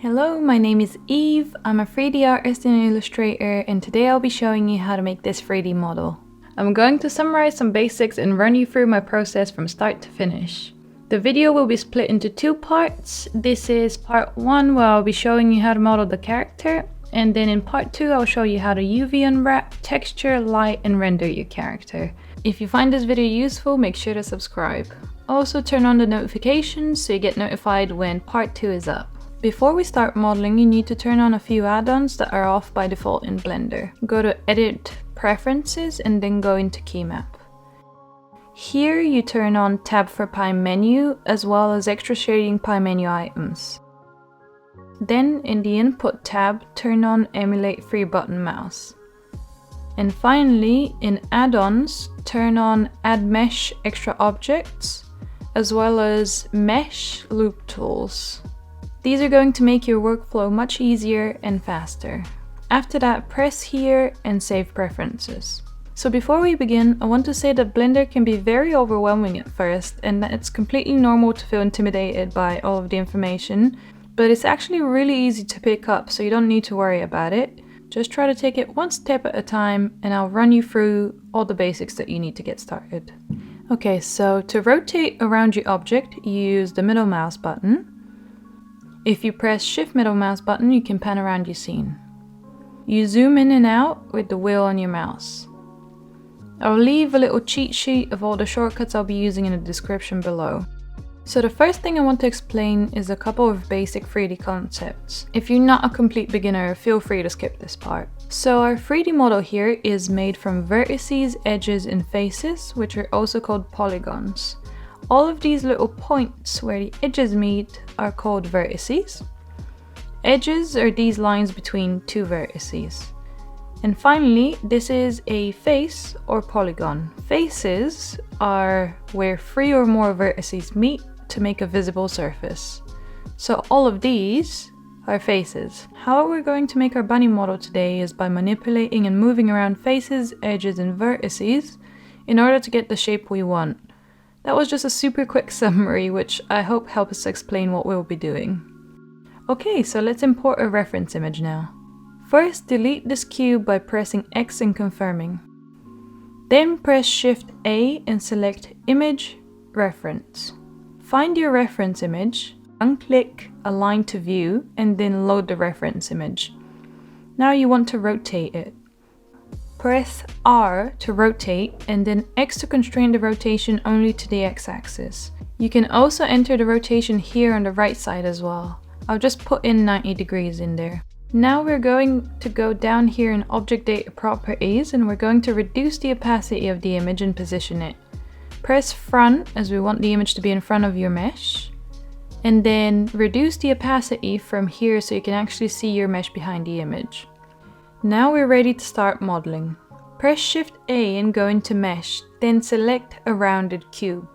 Hello, my name is Eve. I'm a 3D artist and illustrator, and today I'll be showing you how to make this 3D model. I'm going to summarize some basics and run you through my process from start to finish. The video will be split into two parts. This is part 1 where I'll be showing you how to model the character, and then in part 2 I'll show you how to UV unwrap, texture, light, and render your character. If you find this video useful, make sure to subscribe. Also turn on the notifications so you get notified when part 2 is up. Before we start modeling, you need to turn on a few add-ons that are off by default in Blender. Go to Edit Preferences and then go into Key Map. Here you turn on Tab for Pie menu as well as extra shading pie menu items. Then in the Input tab, turn on Emulate 3-button mouse. And finally, in Add-ons, turn on Add Mesh Extra Objects as well as Mesh Loop Tools. These are going to make your workflow much easier and faster. After that, press here and save preferences. So before we begin, I want to say that Blender can be very overwhelming at first and that it's completely normal to feel intimidated by all of the information, but it's actually really easy to pick up, so you don't need to worry about it. Just try to take it one step at a time and I'll run you through all the basics that you need to get started. Okay, so to rotate around your object, you use the middle mouse button. If you press Shift middle mouse button, you can pan around your scene. You zoom in and out with the wheel on your mouse. I'll leave a little cheat sheet of all the shortcuts I'll be using in the description below. So the first thing I want to explain is a couple of basic 3D concepts. If you're not a complete beginner, feel free to skip this part. So our 3D model here is made from vertices, edges, and faces, which are also called polygons. All of these little points where the edges meet are called vertices. Edges are these lines between two vertices. And finally, this is a face or polygon. Faces are where 3 or more vertices meet to make a visible surface. So all of these are faces. How we're going to make our bunny model today is by manipulating and moving around faces, edges, and vertices in order to get the shape we want. That was just a super quick summary, which I hope helps us explain what we'll be doing. Okay, so let's import a reference image now. First, delete this cube by pressing X and confirming. Then press Shift A and select Image, Reference. Find your reference image, unclick Align to View, and then load the reference image. Now you want to rotate it. Press R to rotate and then X to constrain the rotation only to the X-axis. You can also enter the rotation here on the right side as well. I'll just put in 90 degrees in there. Now we're going to go down here in Object Data Properties and we're going to reduce the opacity of the image and position it. Press Front as we want the image to be in front of your mesh. And then reduce the opacity from here so you can actually see your mesh behind the image. Now we're ready to start modeling. Press Shift A and go into Mesh, then select a rounded cube.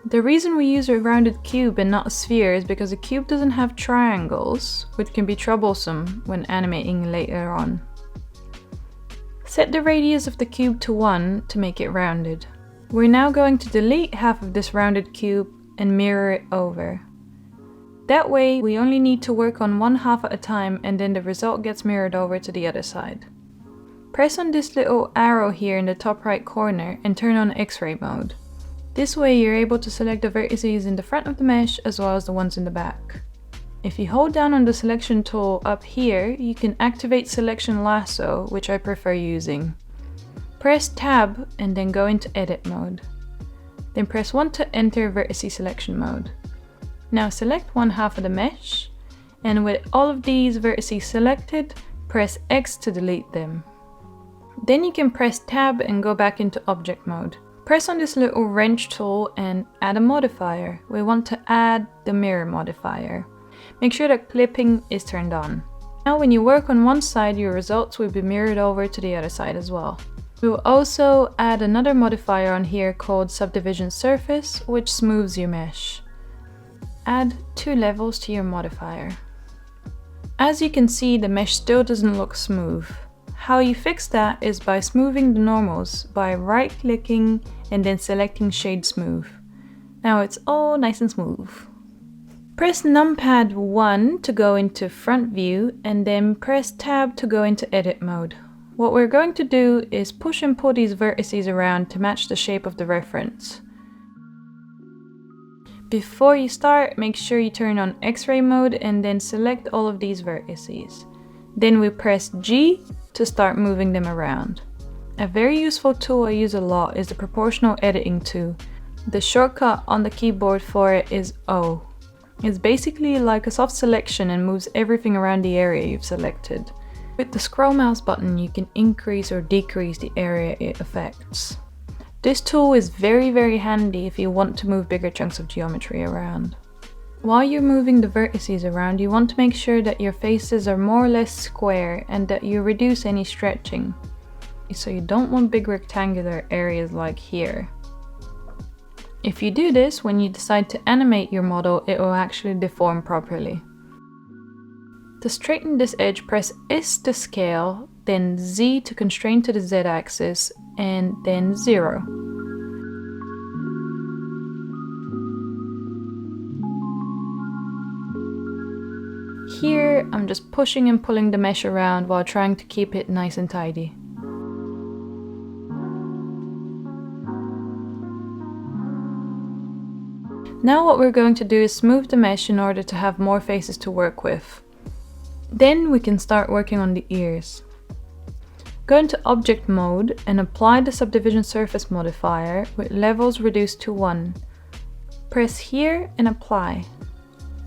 The reason we use a rounded cube and not a sphere is because a cube doesn't have triangles, which can be troublesome when animating later on. Set the radius of the cube to 1 to make it rounded. We're now going to delete half of this rounded cube and mirror it over. That way, we only need to work on one half at a time and then the result gets mirrored over to the other side. Press on this little arrow here in the top right corner and turn on X-ray mode. This way you're able to select the vertices in the front of the mesh as well as the ones in the back. If you hold down on the selection tool up here, you can activate Selection Lasso, which I prefer using. Press Tab and then go into Edit mode. Then press 1 to enter vertice selection mode. Now select one half of the mesh, and with all of these vertices selected, press X to delete them. Then you can press Tab and go back into object mode. Press on this little wrench tool and add a modifier. We want to add the mirror modifier. Make sure that clipping is turned on. Now when you work on one side, your results will be mirrored over to the other side as well. We will also add another modifier on here called Subdivision Surface, which smooths your mesh. Add 2 levels to your modifier. As you can see, the mesh still doesn't look smooth. How you fix that is by smoothing the normals by right-clicking and then selecting Shade Smooth. Now it's all nice and smooth. Press numpad 1 to go into front view and then press tab to go into edit mode. What we're going to do is push and pull these vertices around to match the shape of the reference. Before you start, make sure you turn on X-ray mode and then select all of these vertices. Then we press G to start moving them around. A very useful tool I use a lot is the proportional editing tool. The shortcut on the keyboard for it is O. It's basically like a soft selection and moves everything around the area you've selected. With the scroll mouse button, you can increase or decrease the area it affects. This tool is very handy if you want to move bigger chunks of geometry around. While you're moving the vertices around, you want to make sure that your faces are more or less square and that you reduce any stretching. So you don't want big rectangular areas like here. If you do this, when you decide to animate your model, it will actually deform properly. To straighten this edge, press S to scale, then Z to constrain to the Z axis, and then 0. Here, I'm just pushing and pulling the mesh around while trying to keep it nice and tidy. Now what we're going to do is smooth the mesh in order to have more faces to work with. Then we can start working on the ears. Go into object mode and apply the subdivision surface modifier with levels reduced to 1. Press here and apply.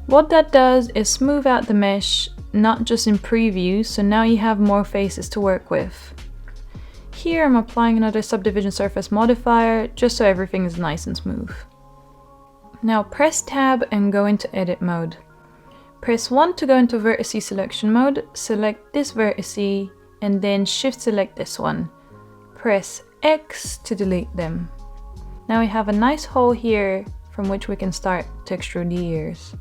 What that does is smooth out the mesh, not just in preview, so now you have more faces to work with. Here I'm applying another subdivision surface modifier just so everything is nice and smooth. Now press tab and go into edit mode. Press 1 to go into vertice selection mode, select this vertice and then shift select this one. Press X to delete them. Now we have a nice hole here from which we can start to extrude the ears.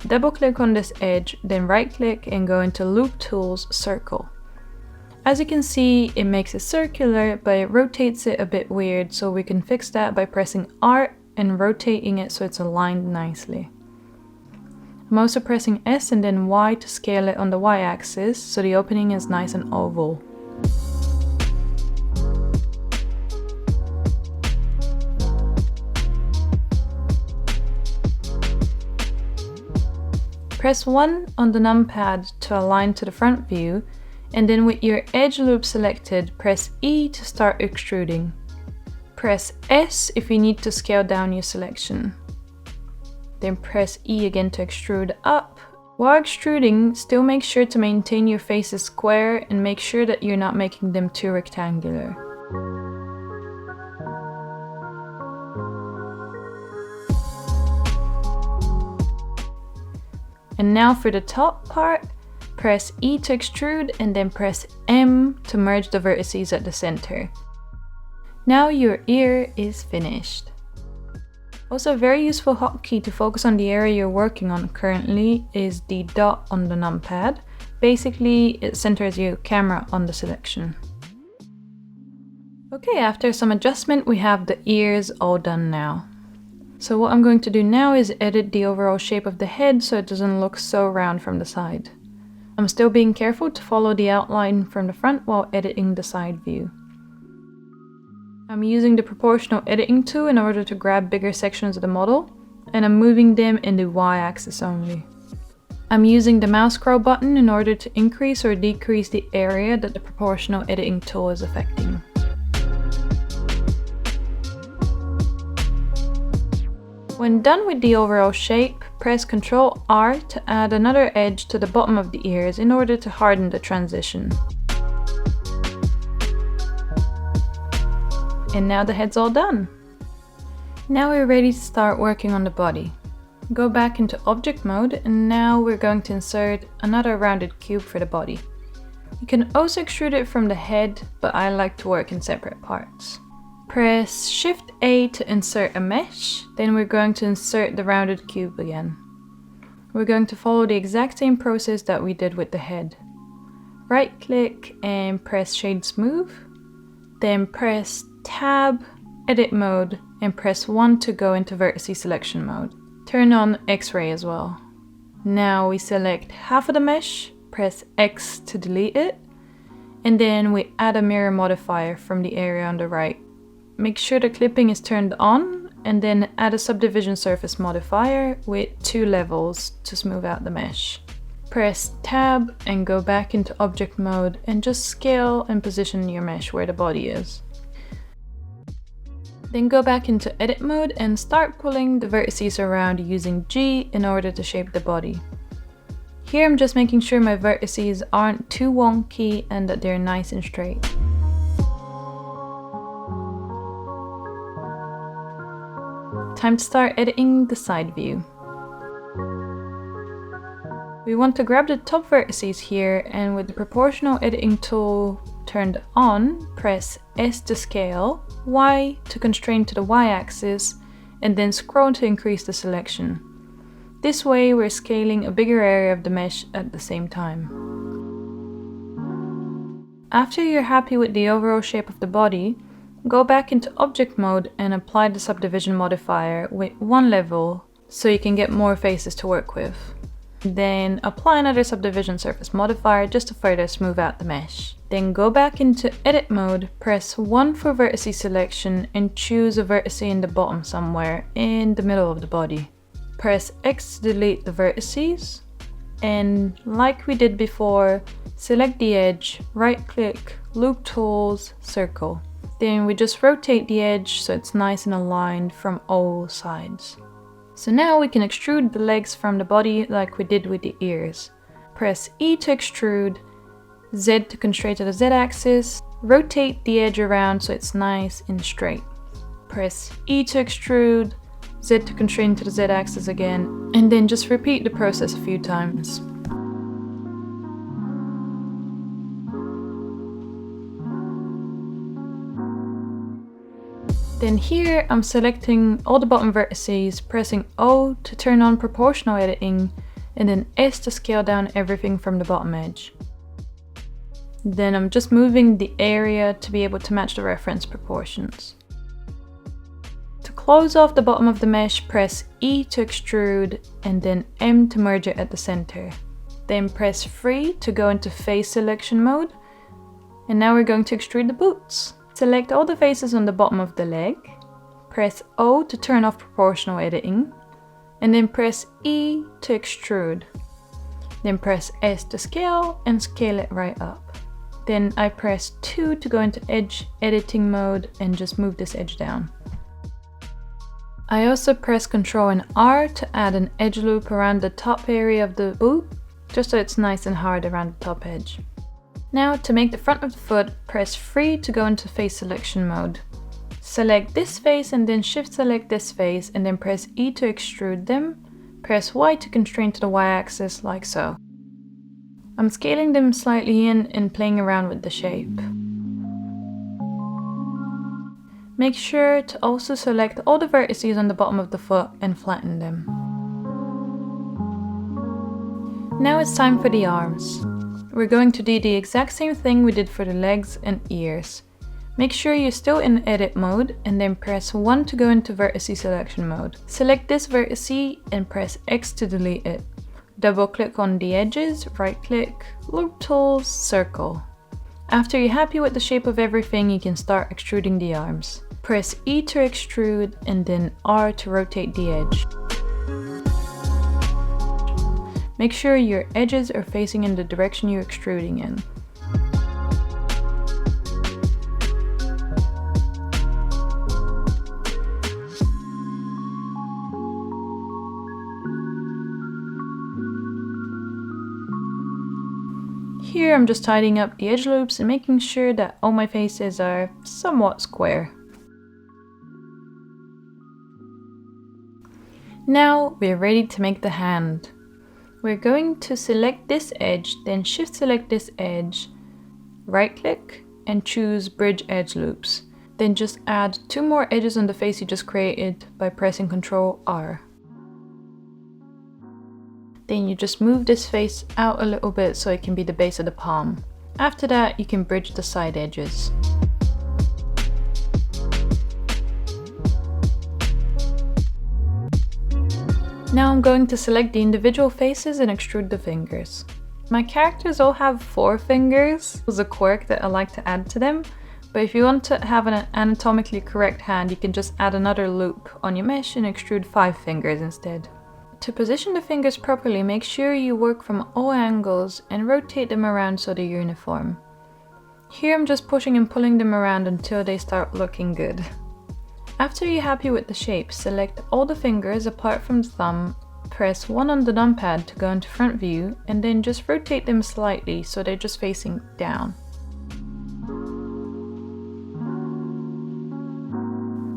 Double click on this edge, then right click and go into Loop Tools, Circle. As you can see, it makes it circular, but it rotates it a bit weird, so we can fix that by pressing R and rotating it so it's aligned nicely. I'm also pressing S and then Y to scale it on the Y axis so the opening is nice and oval. Press 1 on the numpad to align to the front view, and then with your edge loop selected, press E to start extruding. Press S if you need to scale down your selection. Then press E again to extrude up. While extruding, still make sure to maintain your faces square and make sure that you're not making them too rectangular. And now for the top part, press E to extrude and then press M to merge the vertices at the center. Now your ear is finished. Also, a very useful hotkey to focus on the area you're working on currently is the dot on the numpad. Basically, it centers your camera on the selection. Okay, after some adjustment, we have the ears all done now. So what I'm going to do now is edit the overall shape of the head so it doesn't look so round from the side. I'm still being careful to follow the outline from the front while editing the side view. I'm using the proportional editing tool in order to grab bigger sections of the model, and I'm moving them in the Y-axis only. I'm using the mouse scroll button in order to increase or decrease the area that the proportional editing tool is affecting. When done with the overall shape, press Ctrl R to add another edge to the bottom of the ears in order to harden the transition. And now the head's all done. Now we're ready to start working on the body. Go back into object mode, and now we're going to insert another rounded cube for the body. You can also extrude it from the head, but I like to work in separate parts. Press Shift A to insert a mesh, then we're going to insert the rounded cube again. We're going to follow the exact same process that we did with the head. Right click and press Shade Smooth, then press Tab, Edit Mode, and press 1 to go into Vertice Selection mode. Turn on X-ray as well. Now we select half of the mesh, press X to delete it, and then we add a mirror modifier from the area on the right. Make sure the clipping is turned on, and then add a subdivision surface modifier with 2 levels to smooth out the mesh. Press Tab and go back into object mode and just scale and position your mesh where the body is. Then go back into edit mode and start pulling the vertices around using G in order to shape the body. Here I'm just making sure my vertices aren't too wonky and that they're nice and straight. Time to start editing the side view. We want to grab the top vertices here, and with the proportional editing tool turned on, press S to scale, Y to constrain to the Y-axis, and then scroll to increase the selection. This way we're scaling a bigger area of the mesh at the same time. After you're happy with the overall shape of the body, go back into object mode and apply the subdivision modifier with 1 level so you can get more faces to work with. Then apply another subdivision surface modifier just to further smooth out the mesh. Then go back into edit mode, press 1 for vertice selection and choose a vertex in the bottom somewhere in the middle of the body. Press X to delete the vertices, and like we did before, select the edge, right click, loop tools, circle. Then we just rotate the edge so it's nice and aligned from all sides. So now we can extrude the legs from the body like we did with the ears. Press E to extrude, Z to constrain to the Z axis, rotate the edge around so it's nice and straight. Press E to extrude, Z to constrain to the Z axis again, and then just repeat the process a few times. Then here I'm selecting all the bottom vertices, pressing O to turn on proportional editing, and then S to scale down everything from the bottom edge. Then I'm just moving the area to be able to match the reference proportions. To close off the bottom of the mesh, press E to extrude and then M to merge it at the center. Then press 3 to go into face selection mode. And now we're going to extrude the boots. Select all the faces on the bottom of the leg, press O to turn off proportional editing, and then press E to extrude. Then press S to scale and scale it right up. Then I press 2 to go into edge editing mode and just move this edge down. I also press Ctrl and R to add an edge loop around the top area of the boot, just so it's nice and hard around the top edge. Now to make the front of the foot, press 3 to go into face selection mode. Select this face and then shift select this face and then press E to extrude them. Press Y to constrain to the Y axis like so. I'm scaling them slightly in and playing around with the shape. Make sure to also select all the vertices on the bottom of the foot and flatten them. Now it's time for the arms. We're going to do the exact same thing we did for the legs and ears. Make sure you're still in edit mode and then press 1 to go into vertice selection mode. Select this vertice and press X to delete it. Double click on the edges, right click, loop tools, circle. After you're happy with the shape of everything, you can start extruding the arms. Press E to extrude and then R to rotate the edge. Make sure your edges are facing in the direction you're extruding in. Here I'm just tidying up the edge loops and making sure that all my faces are somewhat square. Now we're ready to make the hand. We're going to select this edge, then shift select this edge, right click and choose bridge edge loops. Then just add 2 more edges on the face you just created by pressing Ctrl R. Then you just move this face out a little bit so it can be the base of the palm. After that, you can bridge the side edges. Now I'm going to select the individual faces and extrude the fingers. My characters all have 4 fingers. It was a quirk that I like to add to them, but if you want to have an anatomically correct hand, you can just add another loop on your mesh and extrude 5 fingers instead. To position the fingers properly, make sure you work from all angles and rotate them around so they're uniform. Here I'm just pushing and pulling them around until they start looking good. After you're happy with the shape, select all the fingers apart from the thumb, press 1 on the numpad to go into front view, and then just rotate them slightly so they're just facing down.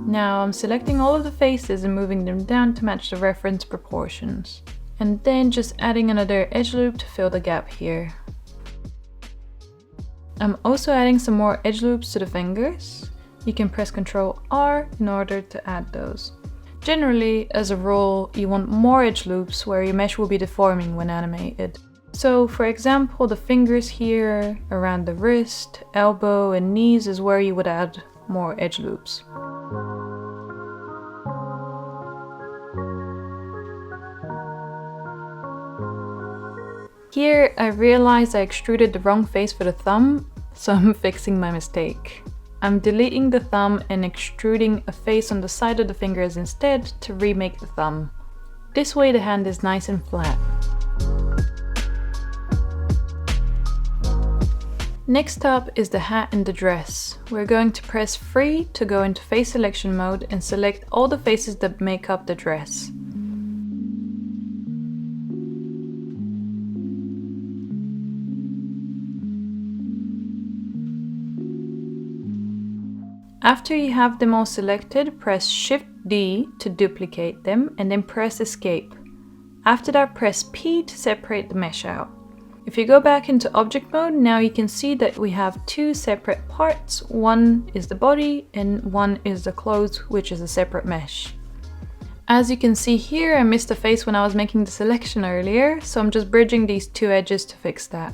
Now I'm selecting all of the faces and moving them down to match the reference proportions. And then just adding another edge loop to fill the gap here. I'm also adding some more edge loops to the fingers. You can press Ctrl R in order to add those. Generally, as a rule, you want more edge loops where your mesh will be deforming when animated. So for example, the fingers here, around the wrist, elbow and knees is where you would add more edge loops. Here I realized I extruded the wrong face for the thumb, so I'm fixing my mistake. I'm deleting the thumb and extruding a face on the side of the fingers instead to remake the thumb. This way the hand is nice and flat. Next up is the hat and the dress. We're going to press free to go into face selection mode and select all the faces that make up the dress. After you have them all selected, press Shift D to duplicate them and then press Escape. After that, press P to separate the mesh out. If you go back into object mode, now you can see that we have 2 separate parts. One is the body and one is the clothes, which is a separate mesh. As you can see here, I missed a face when I was making the selection earlier, so I'm just bridging these 2 edges to fix that.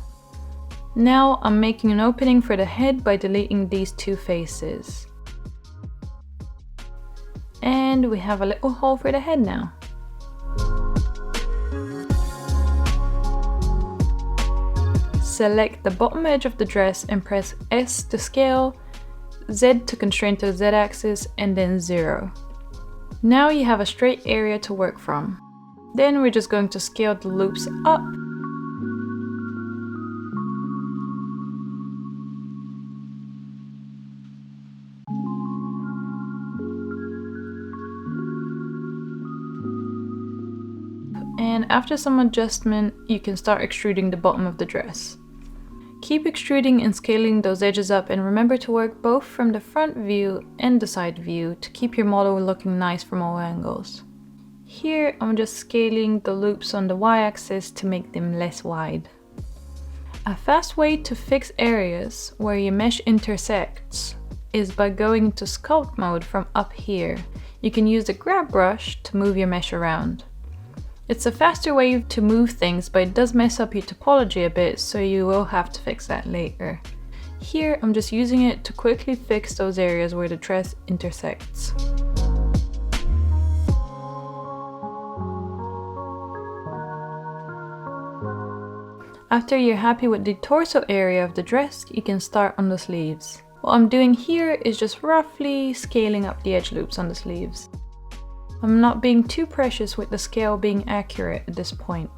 Now I'm making an opening for the head by deleting these 2 faces. And we have a little hole for the head now. Select the bottom edge of the dress and press S to scale, Z to constrain to the Z axis, and then 0. Now you have a straight area to work from. Then we're just going to scale the loops up. And after some adjustment, you can start extruding the bottom of the dress. Keep extruding and scaling those edges up, and remember to work both from the front view and the side view to keep your model looking nice from all angles. Here I'm just scaling the loops on the y-axis to make them less wide. A fast way to fix areas where your mesh intersects is by going to sculpt mode from up here. You can use the grab brush to move your mesh around. It's a faster way to move things, but it does mess up your topology a bit, so you will have to fix that later. Here I'm just using it to quickly fix those areas where the dress intersects. After you're happy with the torso area of the dress, you can start on the sleeves. What I'm doing here is just roughly scaling up the edge loops on the sleeves. I'm not being too precious with the scale being accurate at this point.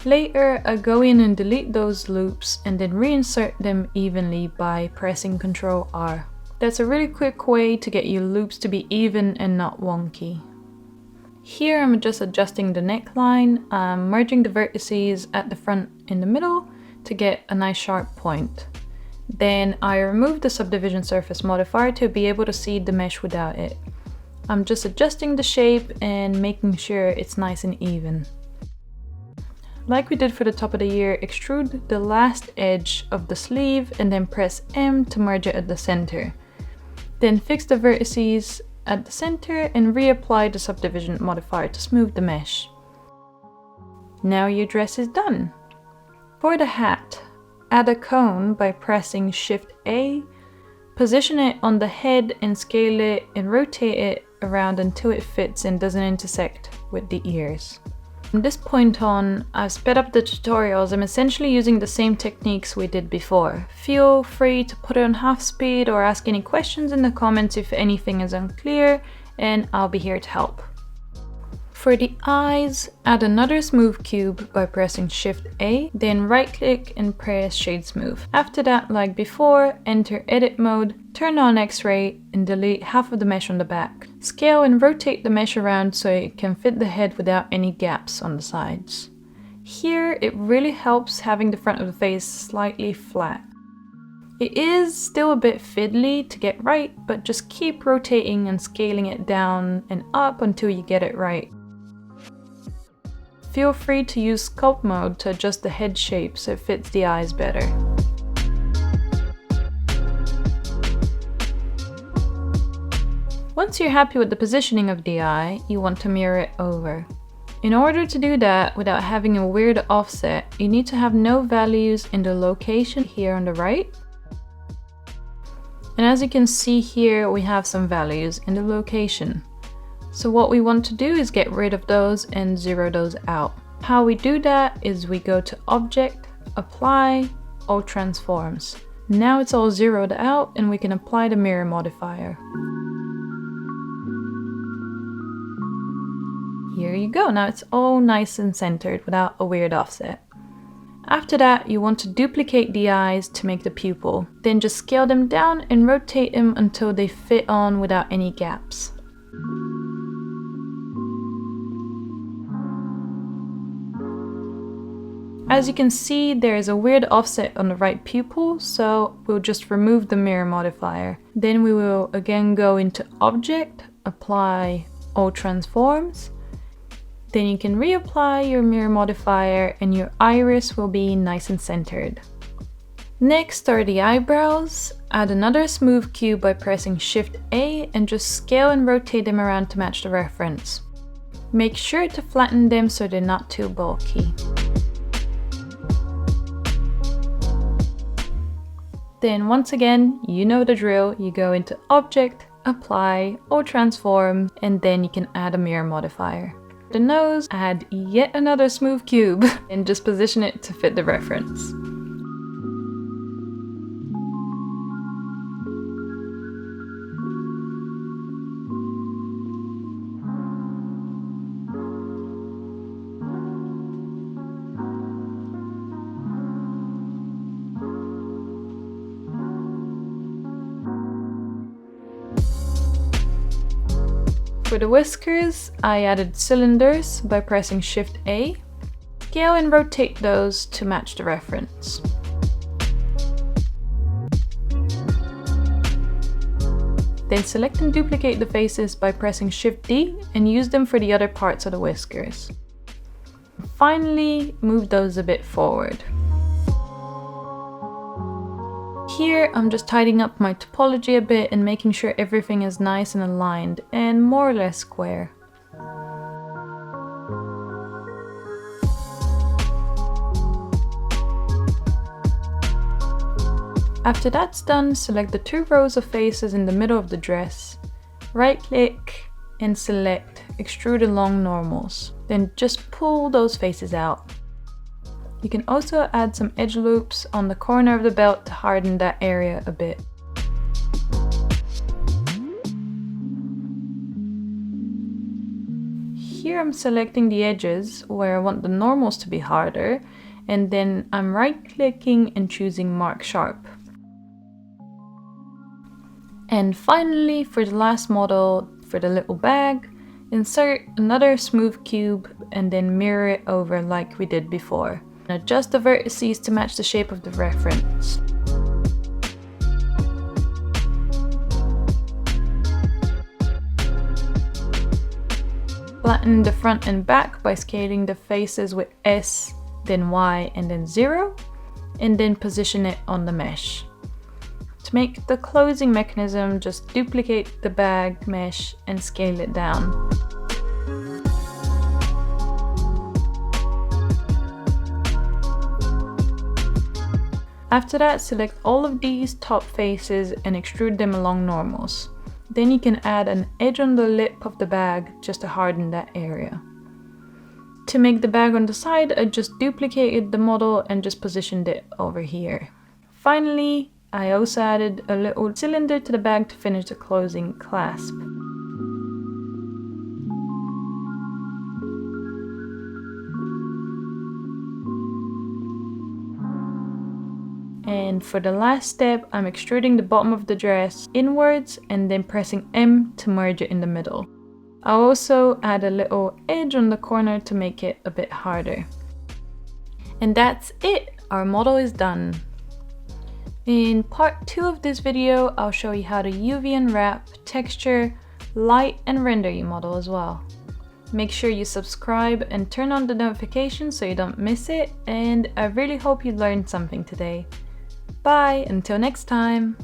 Later, I go in and delete those loops and then reinsert them evenly by pressing Ctrl R. That's a really quick way to get your loops to be even and not wonky. Here I'm just adjusting the neckline, merging the vertices at the front in the middle to get a nice sharp point. Then I remove the subdivision surface modifier to be able to see the mesh without it. I'm just adjusting the shape and making sure it's nice and even. Like we did for the top of the ear, extrude the last edge of the sleeve and then press M to merge it at the center. Then fix the vertices at the center and reapply the subdivision modifier to smooth the mesh. Now your dress is done. For the hat, add a cone by pressing Shift A, position it on the head and scale it and rotate it around until it fits and doesn't intersect with the ears. From this point on, I've sped up the tutorials. I'm essentially using the same techniques we did before. Feel free to put it on half speed or ask any questions in the comments if anything is unclear, and I'll be here to help. For the eyes, add another smooth cube by pressing Shift A, then right click and press Shade Smooth. After that, like before, enter edit mode, turn on X-ray and delete half of the mesh on the back. Scale and rotate the mesh around so it can fit the head without any gaps on the sides. Here, it really helps having the front of the face slightly flat. It is still a bit fiddly to get right, but just keep rotating and scaling it down and up until you get it right. Feel free to use sculpt mode to adjust the head shape so it fits the eyes better. Once you're happy with the positioning of the eye, you want to mirror it over. In order to do that without having a weird offset, you need to have no values in the location here on the right. And as you can see here, we have some values in the location. So what we want to do is get rid of those and zero those out. How we do that is we go to Object, Apply, All Transforms. Now it's all zeroed out and we can apply the mirror modifier. Here you go, now it's all nice and centered without a weird offset. After that, you want to duplicate the eyes to make the pupil. Then just scale them down and rotate them until they fit on without any gaps. As you can see, there is a weird offset on the right pupil, so we'll just remove the mirror modifier. Then we will again go into Object, Apply, All Transforms. Then you can reapply your mirror modifier and your iris will be nice and centered. Next are the eyebrows. Add another smooth cube by pressing Shift A and just scale and rotate them around to match the reference. Make sure to flatten them so they're not too bulky. Then once again, you know the drill, you go into Object, Apply, or Transform, and then you can add a mirror modifier. The nose, add yet another smooth cube, and just position it to fit the reference. For the whiskers, I added cylinders by pressing Shift A. Scale and rotate those to match the reference. Then select and duplicate the faces by pressing Shift D and use them for the other parts of the whiskers. Finally, move those a bit forward. Here, I'm just tidying up my topology a bit and making sure everything is nice and aligned and more or less square. After that's done, select the 2 rows of faces in the middle of the dress, right click and select Extrude Along Normals. Then just pull those faces out. You can also add some edge loops on the corner of the belt to harden that area a bit. Here I'm selecting the edges where I want the normals to be harder, and then I'm right clicking and choosing Mark Sharp. And finally, for the last model, for the little bag, insert another smooth cube and then mirror it over like we did before. Adjust the vertices to match the shape of the reference. Flatten the front and back by scaling the faces with S, then Y, and then 0, and then position it on the mesh. To make the closing mechanism, just duplicate the bag mesh and scale it down. After that, select all of these top faces and extrude them along normals. Then you can add an edge on the lip of the bag just to harden that area. To make the bag on the side, I just duplicated the model and just positioned it over here. Finally, I also added a little cylinder to the bag to finish the closing clasp. And for the last step, I'm extruding the bottom of the dress inwards and then pressing M to merge it in the middle. I'll also add a little edge on the corner to make it a bit harder. And that's it! Our model is done. In part 2 of this video, I'll show you how to UV unwrap, texture, light, and render your model as well. Make sure you subscribe and turn on the notifications so you don't miss it, and I really hope you learned something today. Bye, until next time!